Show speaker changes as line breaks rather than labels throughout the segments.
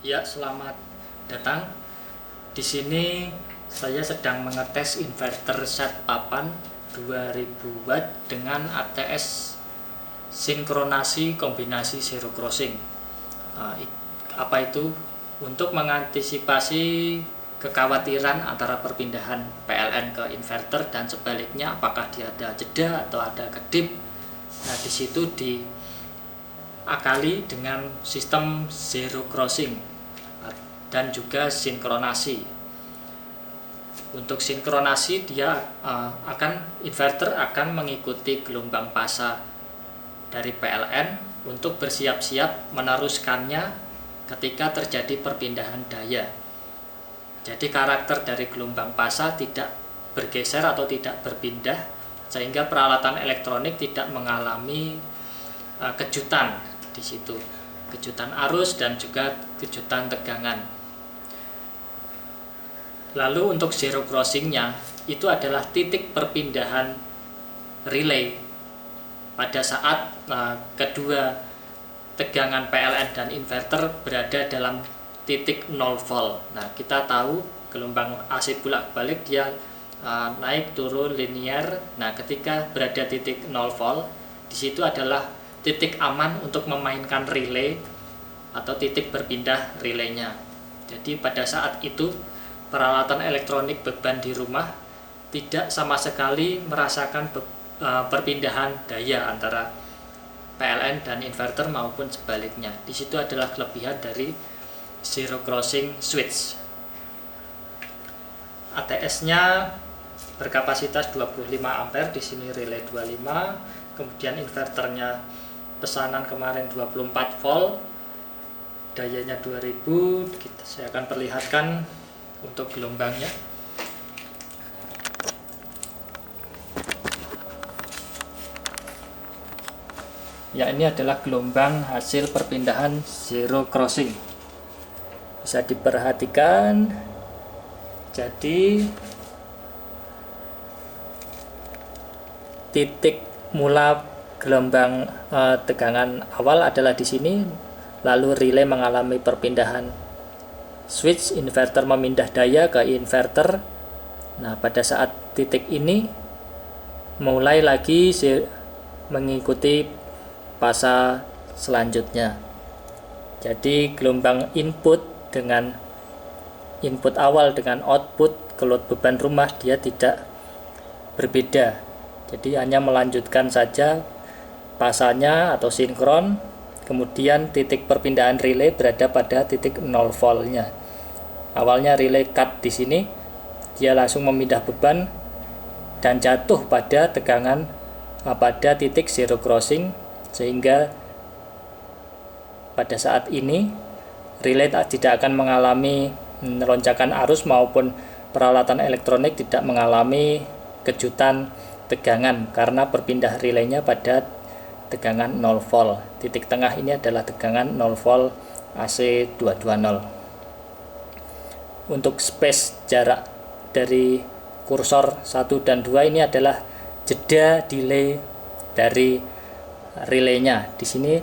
Ya, selamat datang. Di sini saya sedang mengetes inverter set papan 2000 watt dengan ATS sinkronasi kombinasi zero crossing. Apa itu? Untuk mengantisipasi kekhawatiran antara perpindahan PLN ke inverter dan sebaliknya, apakah dia ada jeda atau ada kedip. Nah, di situ diakali dengan sistem zero crossing dan juga sinkronasi. Untuk sinkronasi inverter akan mengikuti gelombang fasa dari PLN untuk bersiap-siap meneruskannya ketika terjadi perpindahan daya. Jadi karakter dari gelombang fasa tidak bergeser atau tidak berpindah, sehingga peralatan elektronik tidak mengalami kejutan di situ, kejutan arus dan juga kejutan tegangan. Lalu untuk zero crossingnya itu adalah titik perpindahan relay pada saat kedua tegangan PLN dan inverter berada dalam titik 0 volt. Nah, kita tahu gelombang AC bolak-balik dia naik turun linear. Nah, ketika berada titik 0 volt, di situ adalah titik aman untuk memainkan relay atau titik berpindah relaynya. Jadi pada saat itu peralatan elektronik beban di rumah tidak sama sekali merasakan perpindahan daya antara PLN dan inverter maupun sebaliknya. Di situ adalah kelebihan dari zero crossing switch. ATS-nya berkapasitas 25 ampere, di sini relay 25, kemudian inverternya pesanan kemarin 24 volt, dayanya 2000. Saya akan perlihatkan untuk gelombangnya. Ya, ini adalah gelombang hasil perpindahan zero crossing. Bisa diperhatikan. Jadi titik mula gelombang tegangan awal adalah di sini, lalu relay mengalami perpindahan switch, inverter memindah daya ke inverter. Nah, pada saat titik ini mulai lagi mengikuti fasa selanjutnya. Jadi gelombang input awal dengan output ke load beban rumah dia tidak berbeda. Jadi hanya melanjutkan saja fasanya atau sinkron. Kemudian titik perpindahan relay berada pada titik 0 voltnya. Awalnya relay cut di sini, dia langsung memindah beban dan jatuh pada tegangan pada titik zero crossing, sehingga pada saat ini relay tidak akan mengalami lonjakan arus maupun peralatan elektronik tidak mengalami kejutan tegangan karena berpindah relaynya pada tegangan 0 volt. Titik tengah ini adalah tegangan 0 volt AC 220. Untuk space jarak dari kursor 1 dan 2 ini adalah jeda delay dari relaynya. Di sini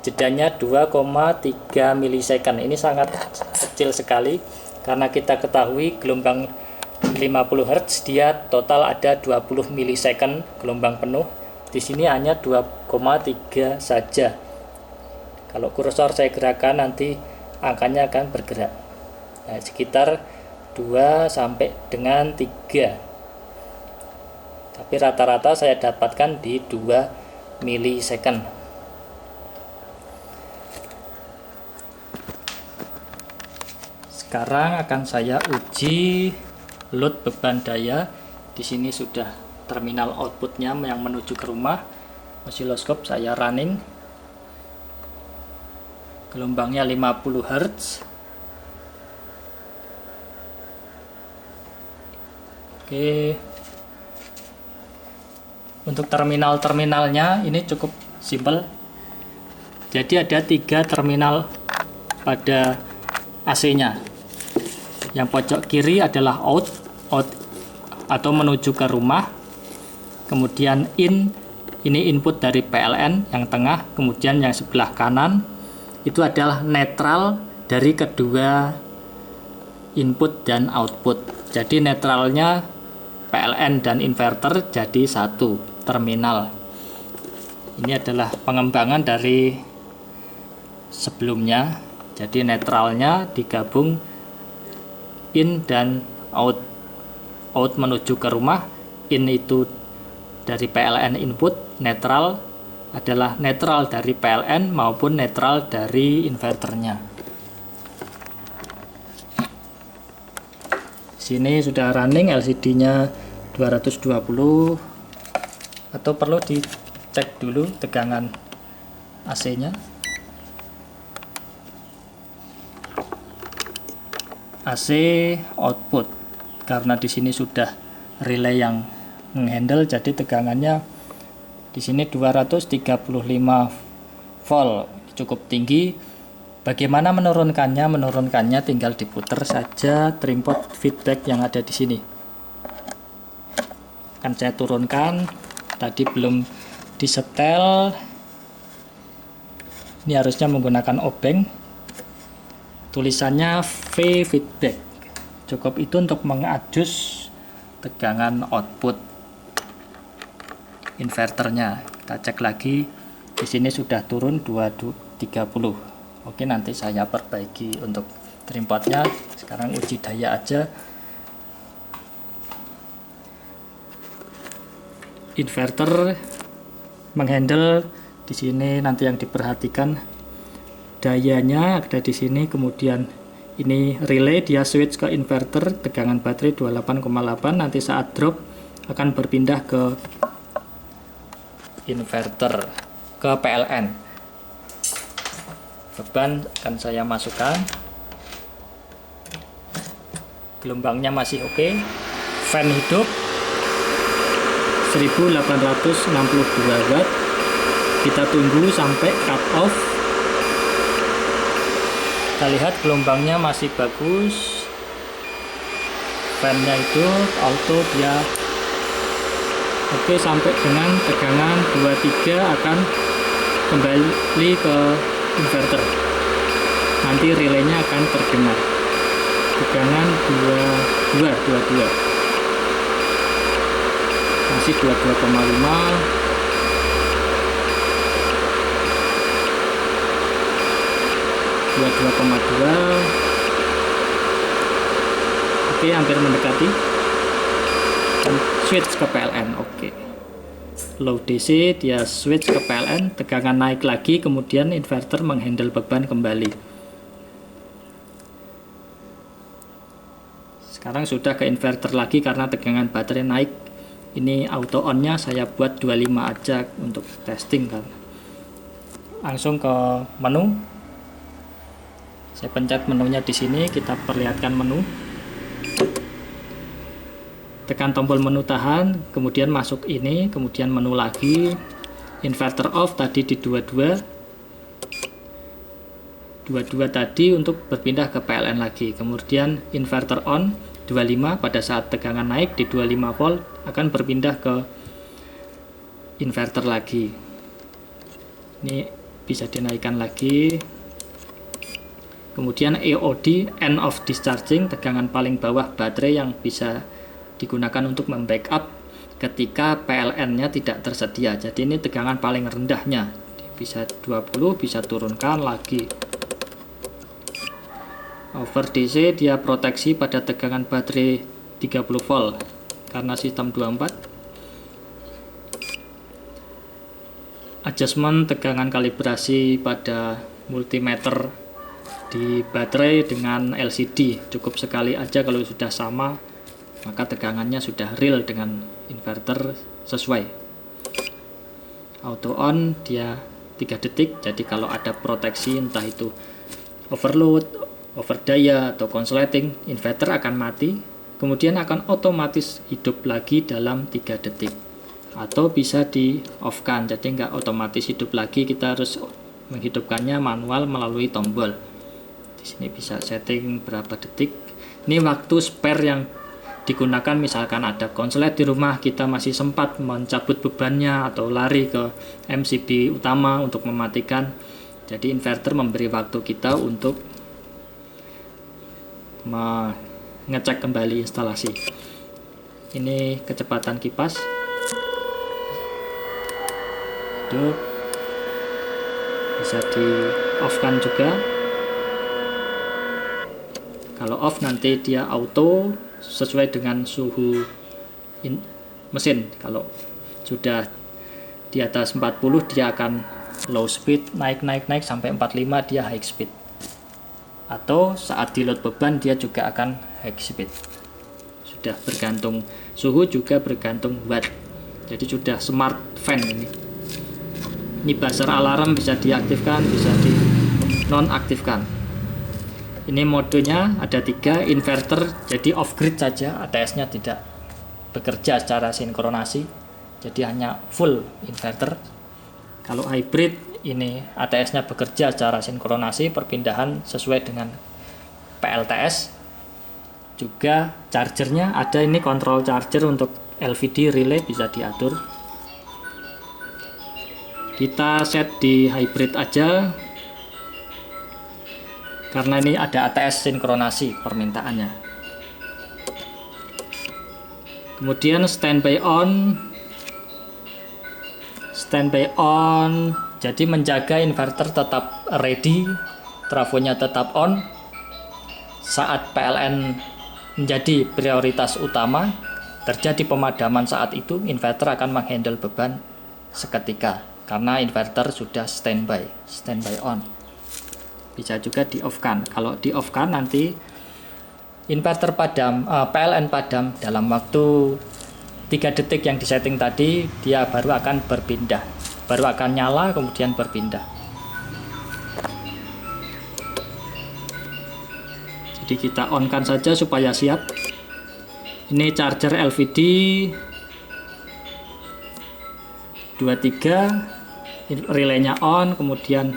jedanya 2,3 milisecond. Ini sangat kecil sekali karena kita ketahui gelombang 50 Hz dia total ada 20 milisecond gelombang penuh. Di sini hanya 2,3 saja. Kalau kursor saya gerakkan nanti angkanya akan bergerak. Nah, sekitar 2 sampai dengan 3. Tapi rata-rata saya dapatkan di 2 milisecond. Sekarang akan saya uji load beban daya. Di sini sudah terminal outputnya yang menuju ke rumah. Osiloskop saya running. Gelombangnya 50 Hz. Oke. Untuk terminalnya ini cukup simpel. Jadi ada 3 terminal pada AC-nya. Yang pojok kiri adalah out atau menuju ke rumah. Kemudian in, ini input dari PLN yang tengah. Kemudian yang sebelah kanan itu adalah netral dari kedua input dan output. Jadi netralnya PLN dan inverter jadi satu terminal. Ini adalah pengembangan dari sebelumnya. Jadi netralnya digabung in dan out. Out menuju ke rumah, in itu dari PLN input, netral adalah netral dari PLN maupun netral dari inverternya. Sini sudah running, LCD-nya 220, atau perlu dicek dulu tegangan AC-nya. AC output, karena di sini sudah relay yang menghandle, jadi tegangannya di sini 235 volt, cukup tinggi. Bagaimana menurunkannya? Menurunkannya tinggal diputar saja trimpot feedback yang ada di sini. Akan saya turunkan, tadi belum disetel. Ini harusnya menggunakan obeng. Tulisannya V feedback. Cukup itu untuk mengadjust tegangan output inverternya. Kita cek lagi, di sini sudah turun 230. Oke, nanti saya perbaiki untuk trimpotnya. Sekarang uji daya aja. Inverter menghandle di sini, nanti yang diperhatikan dayanya ada di sini, kemudian ini relay, dia switch ke inverter, tegangan baterai 28,8, nanti saat drop akan berpindah ke inverter, ke PLN. Beban akan saya masukkan, gelombangnya masih oke. Fan hidup 1862 watt. Kita tunggu sampai cut off. Kita lihat gelombangnya masih bagus. Fan-nya itu auto, dia oke sampai dengan tegangan 23 akan kembali ke inverter. Nanti relaynya akan terdengar. Tegangan 22 masih 22,5. 22,2. Oke, hampir mendekati. Dan switch ke PLN. Oke. Low DC, dia switch ke PLN, tegangan naik lagi, kemudian inverter menghandle beban kembali. Sekarang sudah ke inverter lagi karena tegangan baterai naik. Ini auto on-nya saya buat 25 aja untuk testing kan. Langsung ke menu. Saya pencet menunya di sini, kita perlihatkan menu. Tekan tombol menu tahan, kemudian masuk ini, kemudian menu lagi. Inverter off tadi di 22. 22 tadi untuk berpindah ke PLN lagi. Kemudian inverter on 25, pada saat tegangan naik di 25 volt akan berpindah ke inverter lagi. Ini bisa dinaikkan lagi. Kemudian EOD, end of discharging, tegangan paling bawah baterai yang bisa digunakan untuk membackup ketika PLN-nya tidak tersedia. Jadi ini tegangan paling rendahnya, bisa 20, bisa turunkan lagi. Over DC, dia proteksi pada tegangan baterai 30 volt karena sistem 24. Adjustment tegangan kalibrasi pada multimeter di baterai dengan LCD, cukup sekali aja. Kalau sudah sama maka tegangannya sudah real dengan inverter sesuai. Auto on dia 3 detik, jadi kalau ada proteksi entah itu overload, overdaya atau konsleting, inverter akan mati, kemudian akan otomatis hidup lagi dalam 3 detik. Atau bisa di off kan, jadi nggak otomatis hidup lagi, kita harus menghidupkannya manual melalui tombol. Di sini bisa setting berapa detik. Ini waktu spare yang digunakan, misalkan ada konslet di rumah, kita masih sempat mencabut bebannya atau lari ke MCB utama untuk mematikan. Jadi inverter memberi waktu kita untuk mengecek kembali instalasi. Ini kecepatan kipas. Hidup. Bisa di off kan juga. Kalau off nanti dia auto sesuai dengan suhu mesin. Kalau sudah di atas 40 dia akan low speed, naik sampai 45 dia high speed. Atau saat di load beban dia juga akan high speed. Sudah bergantung suhu, juga bergantung watt. Jadi sudah smart fan ini. Ini buzzer alarm bisa diaktifkan, bisa di nonaktifkan. Ini modenya ada 3, inverter jadi off grid saja, ATS-nya tidak bekerja secara sinkronasi, jadi hanya full inverter. Kalau hybrid ini ATS-nya bekerja secara sinkronasi, perpindahan sesuai dengan PLTS. Juga chargernya ada, ini kontrol charger untuk LVD relay bisa diatur. Kita set di hybrid aja karena ini ada ATS sinkronasi permintaannya. Kemudian standby on jadi menjaga inverter tetap ready, trafonya tetap on. Saat PLN menjadi prioritas utama, terjadi pemadaman saat itu, inverter akan menghandle beban seketika karena inverter sudah standby on. Bisa juga di off kan. Kalau di off kan nanti inverter padam, PLN padam dalam waktu 3 detik yang disetting tadi, dia baru akan berpindah, baru akan nyala kemudian berpindah. Jadi kita on kan saja supaya siap. Ini charger LVD 23, relaynya on, kemudian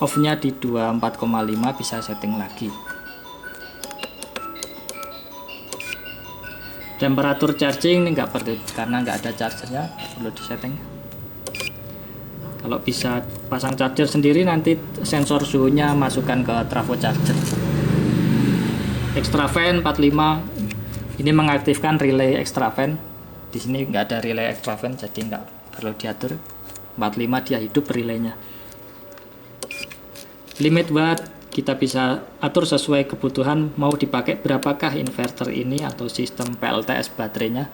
off-nya di 24,5, bisa setting lagi. Temperatur charging ini nggak perlu karena nggak ada chargernya, perlu disetting. Kalau bisa pasang charger sendiri, nanti sensor suhunya masukkan ke trafo charger. Extra fan 45, ini mengaktifkan relay extra fan. Di sini nggak ada relay extra fan, jadi nggak perlu diatur. 45 dia hidup relaynya. Limit watt kita bisa atur sesuai kebutuhan, mau dipakai berapakah inverter ini atau sistem PLTS baterainya.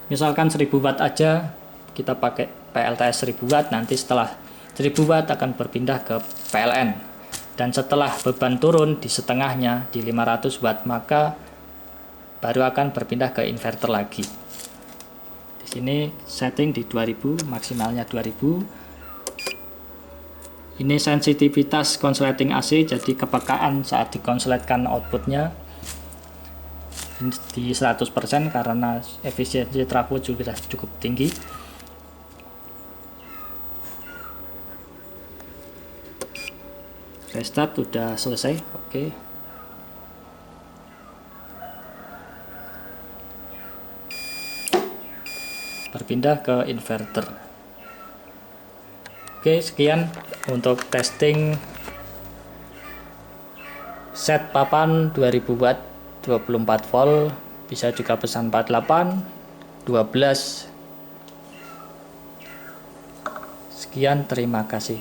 Misalkan 1000 watt aja, kita pakai PLTS 1000 watt, nanti setelah 1000 watt akan berpindah ke PLN. Dan setelah beban turun di setengahnya di 500 watt, maka baru akan berpindah ke inverter lagi. Di sini setting di 2000, maksimalnya 2000. Ini sensitivitas konsleting AC, jadi kepekaan saat dikonsletkan outputnya di 100% karena efisiensi trafo juga cukup tinggi. Restart sudah selesai, oke. Berpindah ke inverter. Oke, sekian untuk testing set papan 2000 watt 24 volt, bisa juga pesan 48 12. Sekian, terima kasih.